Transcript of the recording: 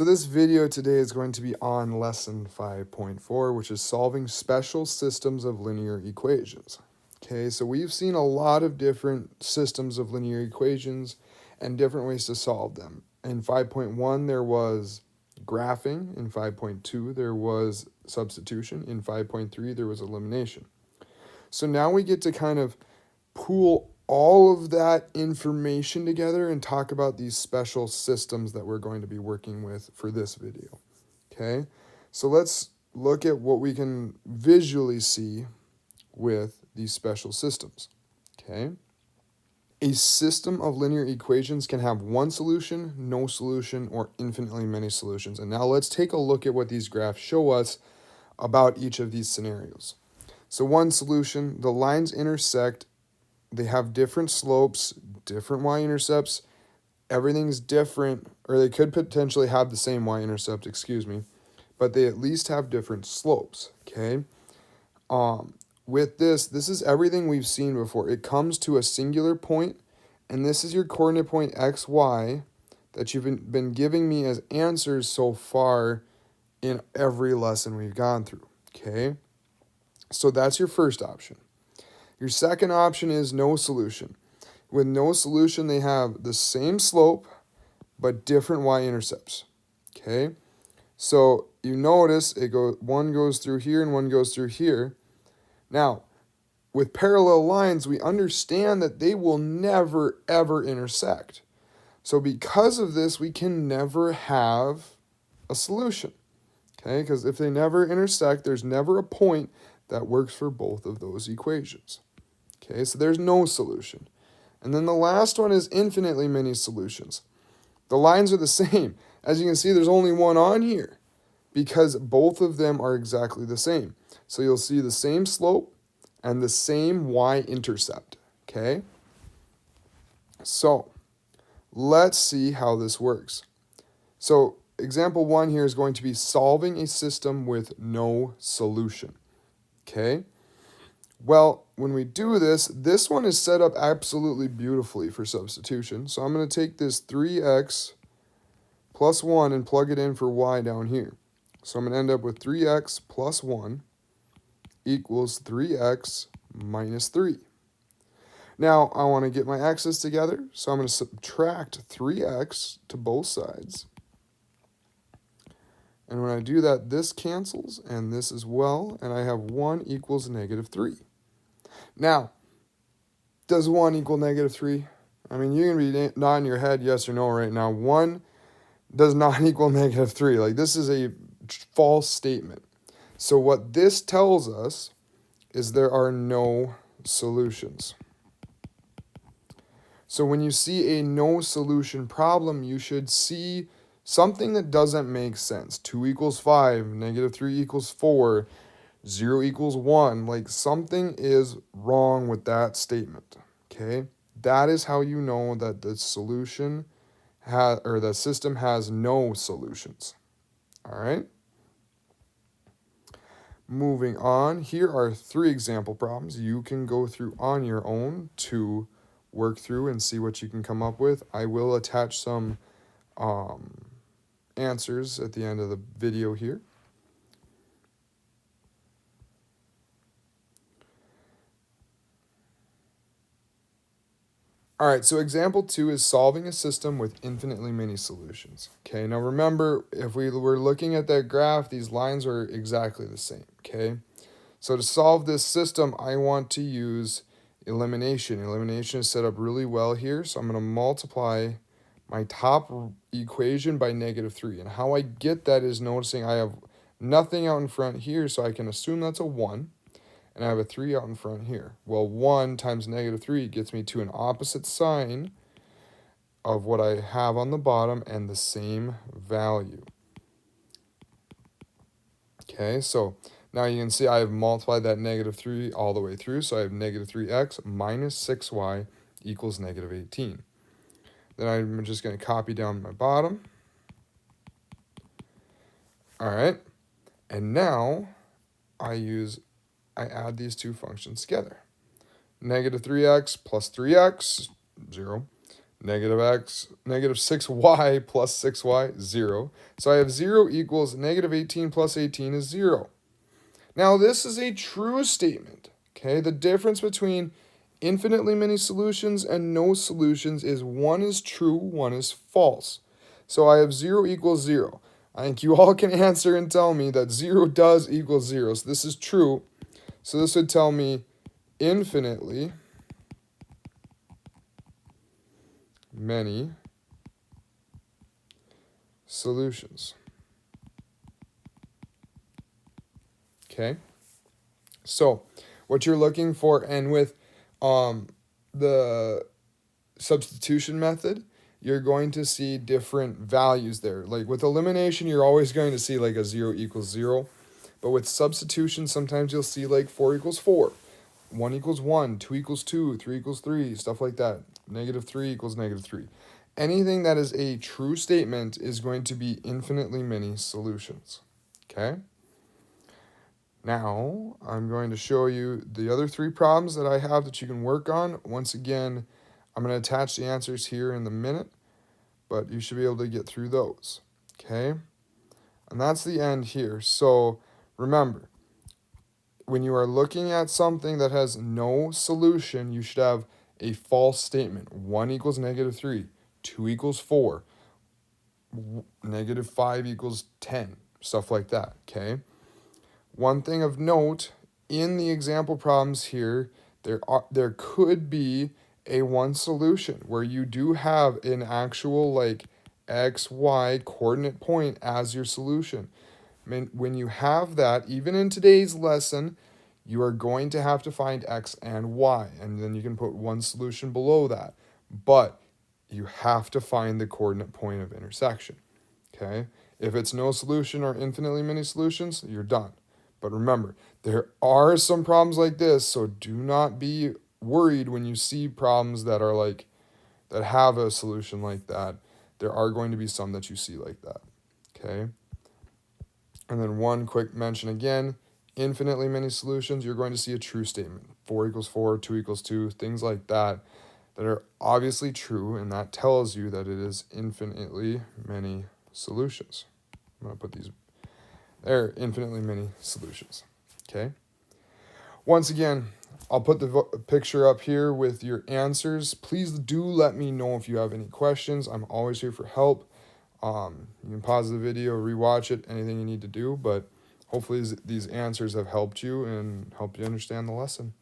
So this video today is going to be on lesson 5.4, which is solving special systems of linear equations. Okay, so we've seen a lot of different systems of linear equations and different ways to solve them. In 5.1, there was graphing. In 5.2, there was substitution. In 5.3, there was elimination. So now we get to kind of pool all of that information together and talk about these special systems that we're going to be working with for this video. Okay, so let's look at what we can visually see with these special systems. Okay, a system of linear equations can have one solution, no solution, or infinitely many solutions. And now let's take a look at what these graphs show us about each of these scenarios. So one solution, the lines intersect. They have different slopes, different y-intercepts. Everything's different, or they could potentially have the same y-intercept, but they at least have different slopes, okay? With this is everything we've seen before. It comes to a singular point, and this is your coordinate point x, y that you've been giving me as answers so far in every lesson we've gone through, okay? So that's your first option. Your second option is no solution. With no solution, they have the same slope, but different y-intercepts. Okay? So you notice one goes through here and one goes through here. Now, with parallel lines, we understand that they will never, ever intersect. So because of this, we can never have a solution. Okay? Because if they never intersect, there's never a point that works for both of those equations. Okay, so there's no solution. And then the last one is infinitely many solutions. The lines are the same. As you can see, there's only one on here because both of them are exactly the same. So you'll see the same slope and the same y-intercept. Okay? So let's see how this works. So example 1 here is going to be solving a system with no solution. Okay? Well, when we do this one is set up absolutely beautifully for substitution. So I'm going to take this 3x plus 1 and plug it in for y down here. So I'm going to end up with 3x plus 1 equals 3x minus 3. Now, I want to get my x's together, so I'm going to subtract 3x to both sides. And when I do that, this cancels, and this as well, and I have 1 equals negative 3. Now, does 1 equal negative 3? I mean, you're going to be nodding your head yes or no right now. 1 does not equal negative 3. Like, this is a false statement. So what this tells us is there are no solutions. So when you see a no solution problem, you should see something that doesn't make sense. 2 equals 5, negative 3 equals 4, 0 equals 1. Like, something is wrong with that statement. Okay? That is how you know that the solution the system has no solutions. All right? Moving on, here are 3 example problems you can go through on your own to work through and see what you can come up with. I will attach some answers at the end of the video here. All right, so example 2 is solving a system with infinitely many solutions. Okay, now remember, if we were looking at that graph, these lines are exactly the same, okay? So to solve this system, I want to use elimination. Elimination is set up really well here, so I'm going to multiply my top equation by negative 3. And how I get that is noticing I have nothing out in front here, so I can assume that's a 1. And I have a 3 out in front here. Well, 1 times negative 3 gets me to an opposite sign of what I have on the bottom and the same value. Okay, so now you can see I have multiplied that negative 3 all the way through. So I have negative 3x minus 6y equals negative 18. Then I'm just going to copy down my bottom. All right, and now I add these two functions together. Negative 3x plus 3x, 0, negative x, negative 6y plus 6y, 0. So I have 0 equals negative 18 plus 18 is 0. Now this is a true statement, okay? The difference between infinitely many solutions and no solutions is one is true, one is false. So I have 0 equals 0. I think you all can answer and tell me that 0 does equal 0. So this is true. So this would tell me infinitely many solutions. Okay? So what you're looking for, and with the substitution method, you're going to see different values there. Like with elimination, you're always going to see like a 0 equals 0. But with substitution, sometimes you'll see like 4 equals 4, 1 equals 1, 2 equals 2, 3 equals 3, stuff like that. Negative 3 equals negative 3. Anything that is a true statement is going to be infinitely many solutions. Okay? Now, I'm going to show you the other 3 problems that I have that you can work on. Once again, I'm going to attach the answers here in the minute, but you should be able to get through those. Okay? And that's the end here. So remember, when you are looking at something that has no solution, you should have a false statement. 1 equals negative 3. 2 equals 4. Negative 5 equals 10. Stuff like that, okay? One thing of note, in the example problems here, there could be a one solution where you do have an actual like x, y coordinate point as your solution. I mean, when you have that, even in today's lesson, you are going to have to find x and y, and then you can put one solution below that. But you have to find the coordinate point of intersection, okay? If it's no solution or infinitely many solutions, you're done. But remember, there are some problems like this, so do not be worried when you see problems that are like, that have a solution like that. There are going to be some that you see like that, okay? And then one quick mention again, infinitely many solutions, you're going to see a true statement. 4 equals 4, 2 equals 2, things like that are obviously true, and that tells you that it is infinitely many solutions. I'm going to put these there, infinitely many solutions. Okay? Once again, I'll put the picture up here with your answers. Please do let me know if you have any questions. I'm always here for help. You can pause the video, rewatch it, anything you need to do, but hopefully these answers have helped you and helped you understand the lesson.